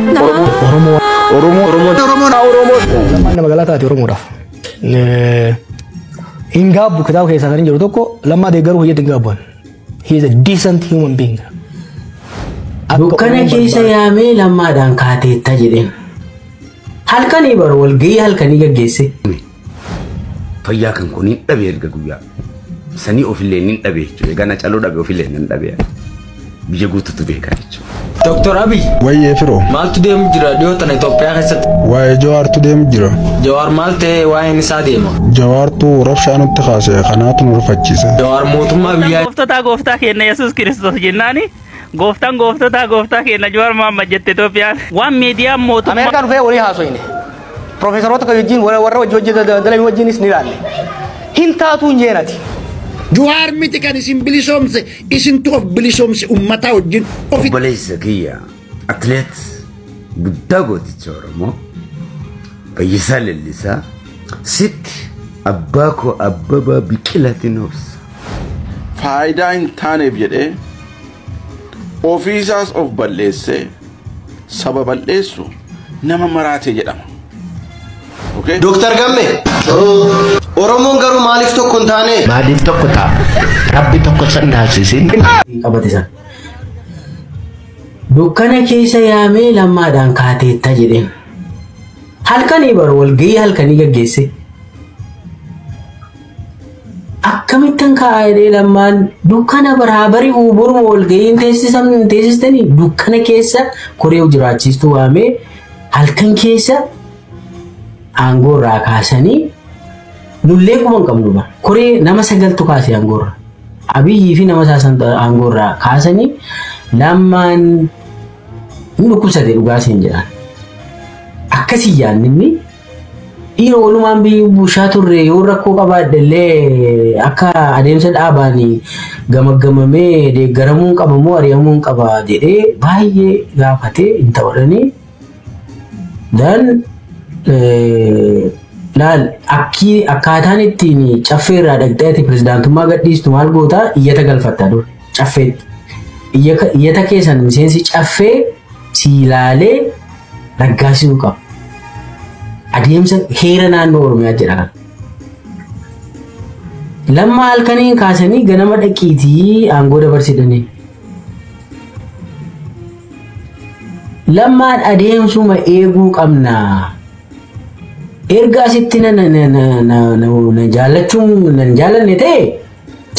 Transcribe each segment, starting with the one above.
Lama nama galata ati Oromo raf. Ingabu kita kayak sekarang jauh toko. Lama dia garu hujat ingabuan. He is a decent human being. Bukan kisah yame lama dan kate tajidin. Halkani baru gay halkani gagese. Fayya kan kuni tabe gaguya. Sani ofilenin tabe. Gana calo tabe ofilenin tabe. Bija gutu tu beka. Dr. Abi. Waye firo. Mal tu dem jira dio tan Ethiopia khasat. Waye Jawar tu dem jira. Jawar malte waye ni sadema. Jawar tu rafshan utkhase qanat nurfachisa. Jawar mutuma biya. Gofta kena Yesus Kristus jennani. Gofta kena Jawar Muhammad jette Ethiopia. Wan media mutuma. Amerika rufe wali haso ini. Profesor wata kayujin wala warra wajje dalai wajjin isnilani. Hinta tu njerati. Jawar miti kan isin bilisomse isin tu of bilisomse ummata wajjin. Balais Zakiya atlet budago tichoromo. Fayyisal Lisa sit abbako abbaba biqilatinus. Faida in tane biyede officers of Balese sababalesu nama marate jedhama. Okay? Dr. Gamme. Oromoon garuu maaliif tokko hin taane? Maaliif tokko ta'a? Rabbi tokko san taasisin. Qabatisan. Dukkana keessa yaamee lammaadhaan kaateetta jedheen. Halkanii baru walgayii halkanii gaggeesse. Akkamittan kaa'ee lammaan dukkana baraabari uuburuma walgayiin teessistanii dukkana keessa koree jiraachistu waamee halkan keessa aangoo irraa kaasanii nullee kuman qabnu ba. Koree nama 9tu kaasee aangoo irraa. Abiyyii fi nama 9 aangoo irraa kaasanii lammaan nukusate dhugaatiin jedhan. Akkasii yaanninni dhiira walumaan bushaa turre yoo rakkoo qabaadhallee akka adeemsa dhaabaanii gamaggamamee deeggaramuun qabamoo ari'amuun qaba jedhee baay'ee gaafatee hin ta'uudhanii dan laal akkaataan ittiin caffee irraa dhaqxeeti pirezidaantummaa gadhiistu maal gootaa iyyata galfatta dur caffeetti iyyata keessan miseensi caffee siilaalee raggaasisuu qaba. Adeemsa heera naannoo Oromiyaa jedha. Lamma halkaniin kaasanii ganama dhaqiitii aangoo dabarsidanii. Lammaan adeemsuma eeguu qabna. Erga asitti na jaallachuun nan jaallanne ta'e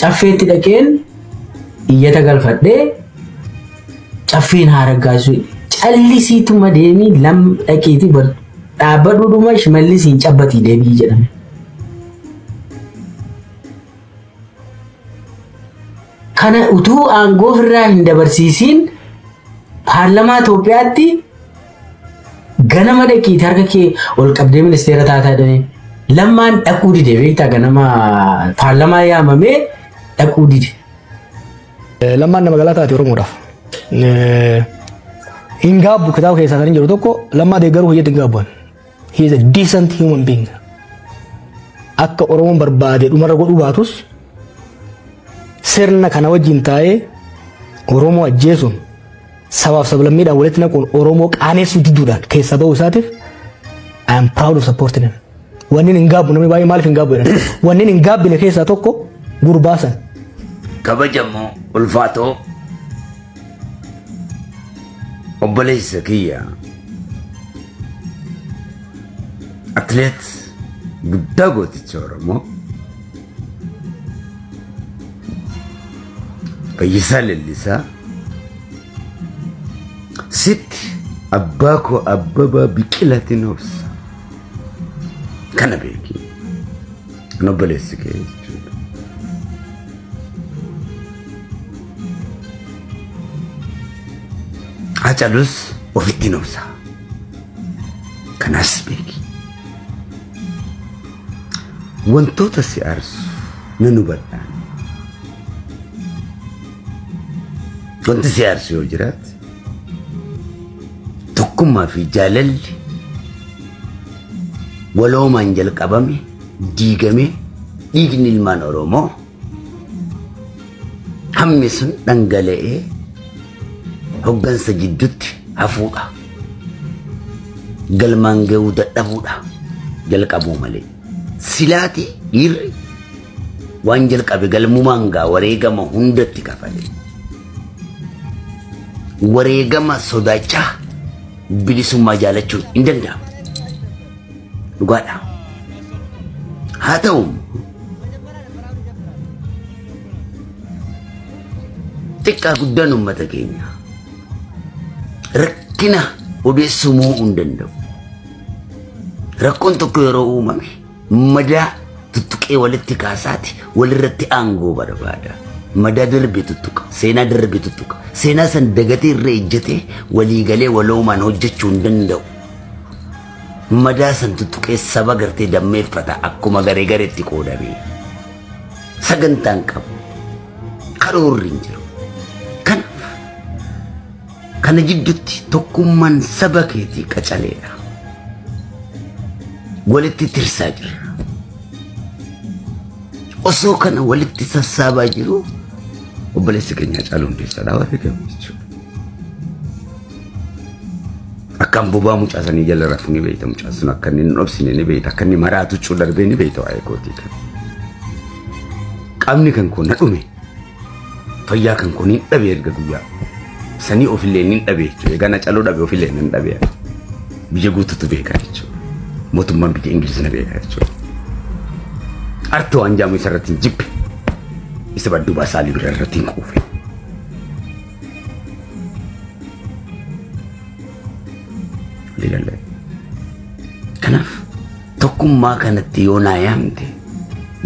caffeetti dhaqeen iyyata galfadhee caffeen haa raggaasisu. Callisiituma deemii lam dhaqiitii bar. Dhaabbaduudhuma Shimallisiin cabbatii deebii jedhame. Kana utuu aangoo ofirraa hin dabarsiisiin paarlamaa Itoophiyaatti ganama dhaqiitii harka kee ol qabdee ministeera taataa jedhanii lammaan dhaquu dide beektaa ganama paarlamaa yaamamee dhaquu dide. Lammaan nama galata ati Oromo raf. Ingabu kita kayak sekarang jauh toko. Lama dia garu hujat ingabuan. He is a decent human being. Akka Oromo berbade umar godu batus. Serna kana wajin tae Oromo ajesun. Sabab sebelum ini awalnya nakun Oromo aneh sudah duran. Kayak sabab usatif. I am proud of supporting him. Wanin ingabu namanya bayi malif ingabu. Wanin ingabu ni kayak satoko gurbasan. Kabajamu ulfato. Balais Zakiya atlet budago tichoromo. Fayyisal Lisa sit abbako abbaba biqilatinus. Kana beki. No Balais Zakiya. Acalus ofitinosa. Kanas beki. Wantoota si arsu nanubadhaan. Wanti si arsu yoo jiraate tokkummaa fi jaalalli waloomaan jalqabame diigame dhiigni ilmaan Oromoo hammi sun dhangala'ee hoggansa jidduutti hafuudha. galmaan ga'uu dadhabuudha jalqabuu malee silaati dhiirri waan jalqabe galmumaan gaa wareegama hundatti kafale wareegama sodaachaa bilisummaa jaalachuun hin danda'amu dhugaadha haa ta'u xiqqaa guddaan uummata keenya rakkina odeessumuu hin danda'u rakkoon tokko yeroo uumame madaa tuttuqee walitti kaasaati walirratti aangoo barbaada madaa darbe tuttuqa seenaa darbe tuttuqa seenaa san dagatee irra ejjatee waliigalee waloomaan hojjechuu hin danda'u madaa san tuttuqee saba gartee dammeeffata akkuma garee gareetti qoodamee sagantaan qabu karoorri hin jiru kana jidduutti tokkummaan saba keetii qacaleedha walitti tirsaa jira osoo kana walitti sassaabaa jiru obboleessi keenya Haacaaluu Hundeessaadha warri gammachu akkan bobaa mucaasanii jala rafu ni beeyta mucaasun akka inni hin dhobsine ni beeyta akka inni maraatu cuu darbee ni beeyta waa'ee kootii kan qaamni kan koo na dhume fayyaa kan koo ni dhabe erga guyyaa sanii ofillee ni dhabe jechuudha egaa Haacaaluu dhabe ofillee ni dhabe biyya guutuutu beekaa jechuudha mootummaan biyya Ingiliz na beekaa jechuudha arto anjamu isarratti jibbe isa baddu baasaalii bira irratti hin quufe ligalle kanaaf tokkummaa kanatti yoo naa yaamte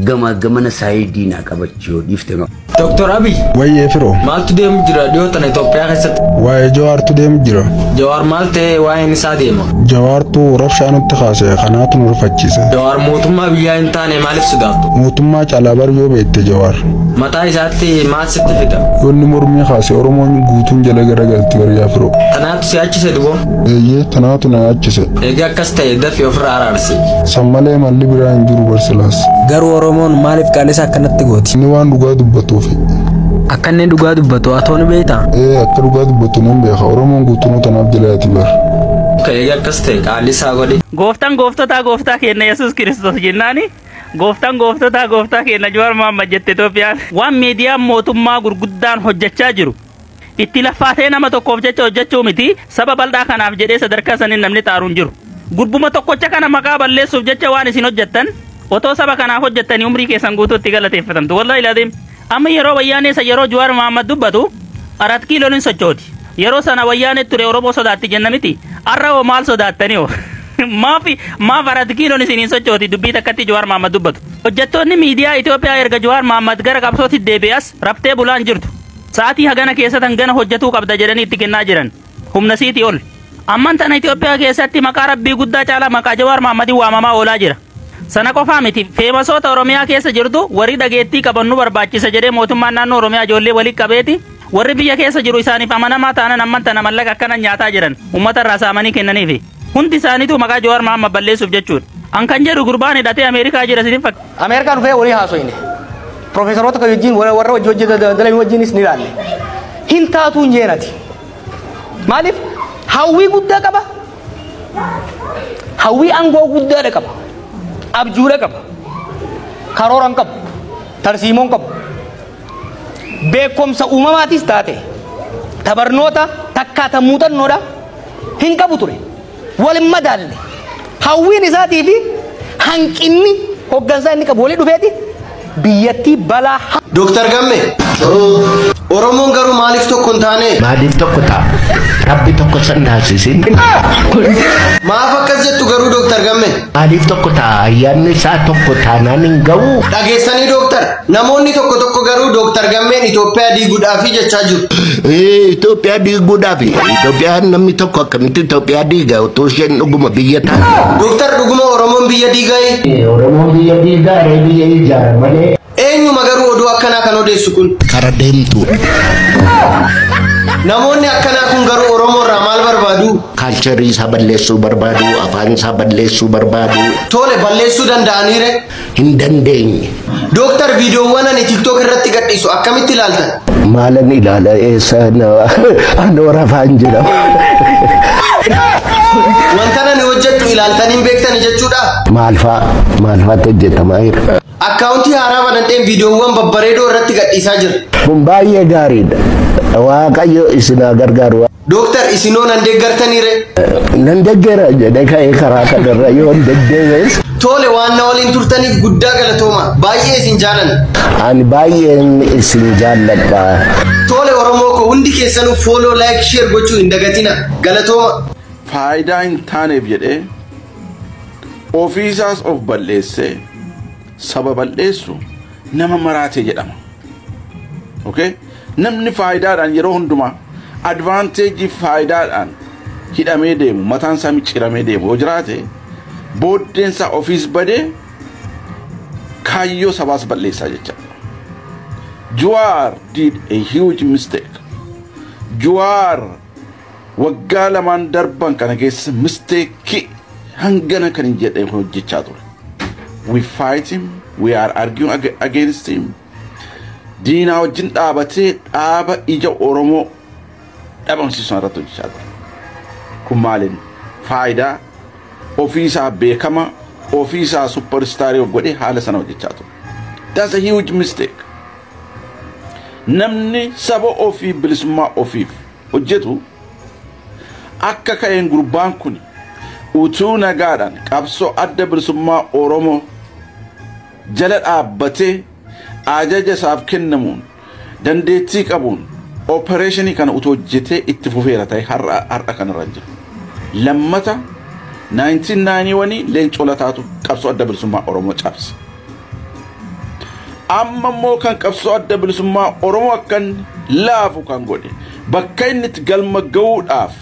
gama gamana saayidii naa qabachuu dhiifte Dr. Abiy Wayyee firoo maaltu deemu jira dhiyootan Itoophiyaa keessatti waa'ee Jawaartu deemu jira. Jawaar maal ta'e waa'een isaa deema Jawaartu rabshaa nutti kaase kanaatu nu rifachiise. Jawaar mootummaa biyyaa hin taane maaliif sodaattu Mootummaa caalaa bar yoo beekte Jawaar mataa isaatti maal sitti fida yoonni mormii kaase Oromoon guutuun jala garagalti waryaa firoo. Tanaatu si achise dhugoo Eeyyee tanaatu na achise. egaa akkas ta'e dafii ofirraa araarsi Sammalee malli biraa hin jiru barsilaas. Garuu Oromoon maaliif qaalisa akkanatti gooti? Inni waan dhugaa dubbatuuf. Akka inni dhugaa dubbatu atoon beektaa? Akka dhugaa dubbatu nan beeka Oromoon guutuun tanaaf jalaati bar. egaa akkas ta'e qaalisaa godhi Gooftaan gooftaa keenya Yesuus Kiristoos jennaani gooftaan gooftaa keenya Jawaar Mohaammed jette Itoophiyaan waan miidiyaan mootummaa gurguddaan hojjechaa jiru itti laffaatee nama tokkoof jecha hojjechuu miti saba bal'aa kanaaf jedhee sadarkaa saniin namni xaaruun jiru gurbuma tokkocha kana maqaa balleessuuf jecha waan isin hojjettan otoo saba kanaaf hojjettanii umrii keessan guutuutti galateeffatamtu wallahi ilaadeem amma yeroo wayyaanee isa yeroo Jawaar Mohaammed dubbatu 4 kiiloon hin sochooti yeroo sana wayyaanee ture Oromoo sodaatti jenna miti arra oo maal sodaattanii oo maaf 4 kiiloon isin hin sochooti dubbii takkatti Jawaar Mohaammed dubbatu hojjettoonni miidiyaa Itoophiyaa erga Jawaar Mohaammed gara qabsootti deebi'as raftee bulaan jirtu sa'aatii hagana keessatti hangana hojjetuu qabda jedhanii itti kennaa jiran humna siitii ol amman tana Itoophiyaa keessatti maqaa rabbii guddaa caalaa maqaa Jawaar Mohaammed waamamaa oolaa jira sana qofaa miti feemasoota Oromiyaa keessa jirtu warri dhageettii qabannu barbaachisa jedhee mootummaan naannoo Oromiyaa ijoollee walitti qabeeti warri biyya keessa jiru isaaniif amanamaa ta'an amman tana mallaqa akkana nyaataa jiran uummata irraa saamanii kennaniifi hundi isaaniitu maqaa Jawaar Mohaammed balleessuuf jechuudha an kan jedhu gurbaan hidhatee Ameerikaa jira sidin fakki Ameerikaan dhufee walii haasoyne profeesoroota kan wajjin warra wajjin dalanii wajjinis ni ilaalle hin taatuun jeenati maaliif hawwii guddaa qaba hawwii aangoo guddaadha qaba abjuudha qaba karooran qaba tarsiimoon qaba beekumsa uumamaatis taate tabarnoota takkaata muuxannoodha hin qabu ture walin madaalle hawwiin isaatii fi hanqinni hoggansaa inni qabu walii dhufeeti biyyattii balaa Dr. Gamme Oromoon garuu maaliif tokko hin taane maaliif tokko ta'a rabbi tokko sandaasisin maaf akkas jettu garuu Dr. Gamme maaliif tokko ta'a ayyaanni isaa tokko taanaan hin ga'u dhageessanii Dr. namoonni tokko garuu Dr. Gammeen Itoophiyaa diiguudhaaf jechaa jiru Itoophiyaa diiguudhaaf Itoophiyaan namni tokko akkamitti Itoophiyaa diiga otoo isheen dhuguma biyya ta'a Dr. dhuguma Oromoon biyya diigaa Oromoon biyya diigaa biyya ijaara malee eenyuma garuu oduu akkanaa kan odeessu kun kara deemtu namoonni akkanaa kun garuu Oromoo irraa maal barbaadu? Kalcharii isaa balleessuu barbaadu, afaan isaa balleessuu barbaadu. Tole balleessuu danda'aniire? Hin dandeenye. Dooktar viidiyoowwan ani TikTok irratti gadhiisu akkamitti ilaaltan? Maalan ilaala eessaan anoora afaan jedhama. Wanta ani hojjedhu ilaaltanii beektani jechuudha? Maalfaatu hojjetamaa jira? Akkaawuntii haaraa banadheen viidiyoowwan babbareedoo irratti gadhiisaa jira. Kun baay'ee gaariidha. Waaqayyo isin gargaaru. Dooktar isinoo nan deeggartaniire? Nan deeggera jedhee ka'ee karaa kanarra yoo deddeebi'es. Tole waan na waliin turtaniif guddaa galatooma. Baay'ee isin jaalanna. Ani baay'een isin jaalladha. Tole Oromoo ko hundi keessanuu follow, like, share gochuu hin dagatina. Galatooma. Faayidaa hin taaneef jedhee ofiisaas of balleessee saba balleessu nama maraate jedhama. Okay? Namni faayidaadhaan yeroo hundumaa advanteejii faayidaadhaan hidhamee deemu mataan isaa micciiramee deemu yoo jiraate booddeensaa ofiis badee kaayyoo sabaas balleessaa jechaadha. Jawaar did a huge mistake. Jawaar waggaa lamaan darban kana keessa mistake hangana kan hin jedhee hojjechaa ture. We fight him, we are arguing against him. Diinaa wajjin dhaabatee dhaaba ija Oromoo dhabamsiisan irratti hojjechaa ture. Kun maaliin faayidaa ofiisaa beekama ofiisaa superstaarii of godhee haala sana hojjechaa ture. That's a huge mistake. Namni saba ofii bilisummaa ofiif hojjetu akka ka'een gurbaan kun utuu nagaadhaan qabsoo adda bilisummaa Oromoo jala dhaabbatee ajaja isaaf kennamuun dandeettii qabuun opereeshinii kana utuu hojjetee itti fufeera ta'e har'a kanarra jiru. Lammata 1991 Leencoo Lataatu qabsoo adda bilisummaa Oromoo cabse. Amma immoo kan qabsoo adda bilisummaa Oromoo akkan laafu kan godhe bakka inni itti galma ga'uudhaaf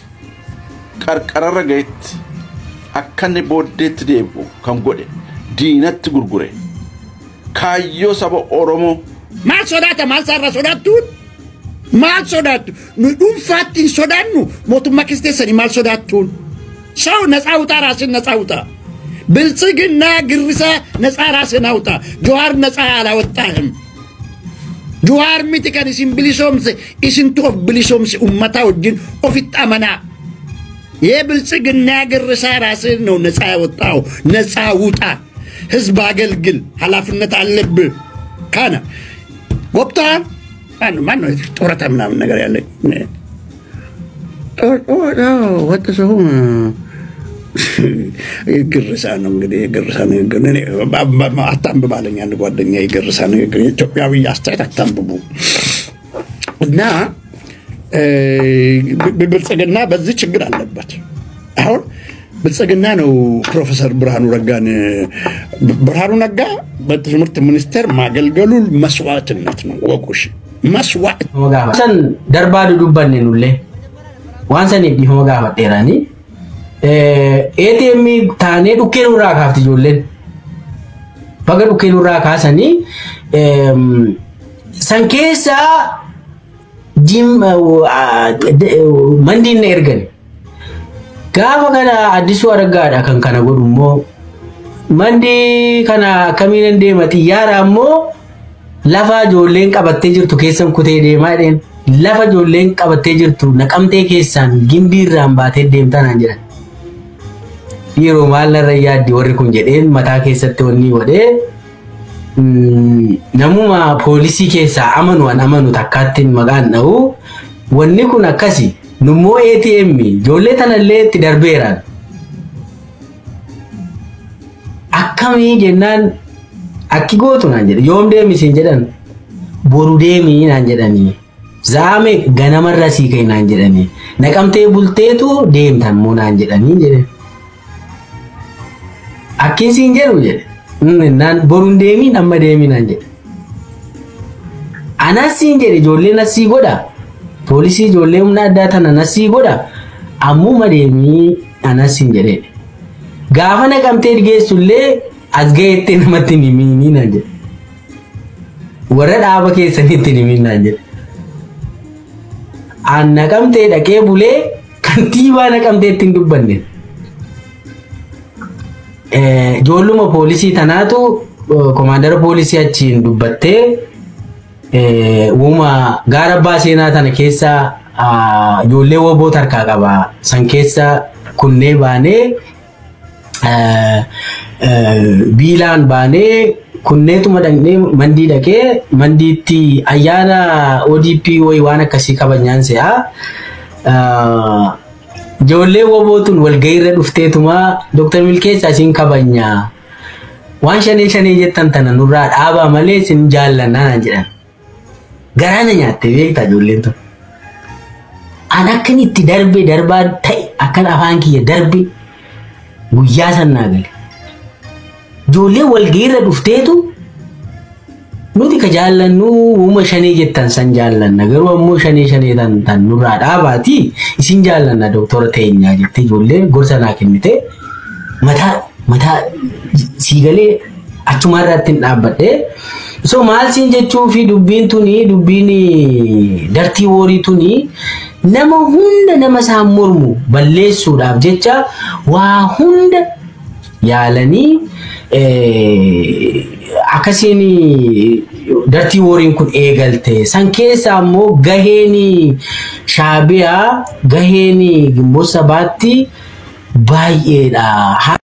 qarqararra ga'etti akka inni booddeetti deebi'u kan godhe diinatti gurgure kaayyoo saba Oromoo. Maal sodaata maal sarara sodaattuun? Maal sodaattu? Nu dhuunfaatti hin sodaannu mootummaa keessatti maal sodaattuun? ሰው ነፃ አውጣ ራስን ነፃ አውጣ ብልጽግና ግርሳ ነፃ ራስን አውጣ ጆሃር ነፃ አላወጣህም ጆሃር ሚትከን ሲምብሊሶምስ ኢስንቱ ኦፍ ብሊሶምስ ኡመታ ወጅን ኦፊት አመና የብልጽግና ግርሳ ራስን ነው ነፃ ያወጣው ነፃ ውጣ ህዝብ አገልግል ኃላፊነት አለብህ ካና ወጣን ማን ነው ጦረታ ምናምን ነገር ያለኝ ወጥሰው ግርሳ ነው እንግዲህ ግርሳ ነው ግን አታንብብ አለኝ አንድ ጓደኛ ግርሳ ነው ኢትዮጵያዊ አስተያየት አታንብቡ እና ብልጽግና በዚህ ችግር አለበት አሁን ብልጽግና ነው ፕሮፌሰር ብርሃኑ ነጋ በትምህርት ሚኒስቴር ማገልገሉ መስዋዕትነት ነው ወቁሽ መስዋዕት ወጋሰን ደርባዱ ዱባኔ ኑሌ ዋንሰን ዲ ሆጋ ባጤራኒ ኤቲኤም ታኔ ዱኬኑራ ካፍቲ ጆለን በገ ዱኬኑራ ካሰኒ ሰንኬሳ ጂም መንዲን ኤርገን ጋፋ ከና አዲሱ አረጋዳ ከንከነ ጎዱሞ መንዲ ከና ከሚን እንደመት ያራሞ ለፋ ጆለን ቀበቴ ጅርቱ ኬሰን ኩቴ ደማደን lafa jolleen qabattee jirtu naqamtee keessaan gimbiirraan baatee deemtaan aan jedhan yeroo maal narra yaaddi warri kun jedheen mataa keessatti wanni godhee namuma poolisii keessaa amanu takkaattiin maqaan dha'u wanni kun akkasi nummoo ATM jollee tanallee itti darbeeraan akkamii jennaan akki gootu naan jedhe yoom deemisiin jedhan boru deemii naan jedhanii Zame ganama rasi kay naan jedhani naqamtee bulteetu deemtan moo naan jedhani jedhe akkiin jedhu jedhe naan borun deemi amma deemi naan jedhe anasiin jedhe ijoollee nasii godha poolisii ijoollee humna addaa tana nasii godha ammuma deemi anasiin jedhe gaafa naqamtee geessullee as gaheetti namatti himii naan jedhe warra dhaaba keessanitti himii naan jedhe an naqamtee dhaqee bulee kantiibaa naqamteetti hin dubbanne. Ijoolluma poolisii tanaatu komaandara poolisii achiin dubbattee uuma gaara abbaa seenaa tana keessa ijoollee woboota harkaa qaba san keessa kunnee baanee biilaan baanee kunneetuma dhaqnee mandii dhaqee mandiitti ayyaana ODP wayi waan akkasii kabajaan se'a. Ijoollee wobootun walgahiirra dhufteetuma Dr. Milkeessaa isin kabajnaa waan shanee jettan tana nurraa dhaabaa malee isin jaallannaa jedhan. Garaana nyaatte beektaa ijoolleen tun. An akkan itti darbaa ta'e akkan afaan kiyya darbe guyyaa sannaa gale. Ijoollee walgahiirra dhufteetu nuti ka jaallannu uuma shanee jettan san jaallanna garuu ammoo shanee tan nurraa dhaabaati isin jaallanna doktora teenyaa jettee ijoolleen gorsa naa kennite mataa siigalee achumarratti hin dhaabbadhe. So maal siin jechuu fi dubbiin dartii woorii tuni nama hunda nama isaan mormu balleessuudhaaf jecha waa hunda yaalanii akkasiin dartii wooriin kun eegalte. San keessa ammoo gaheen shaabiyaa gaheen Gimboot Sabaatti baay'eedha.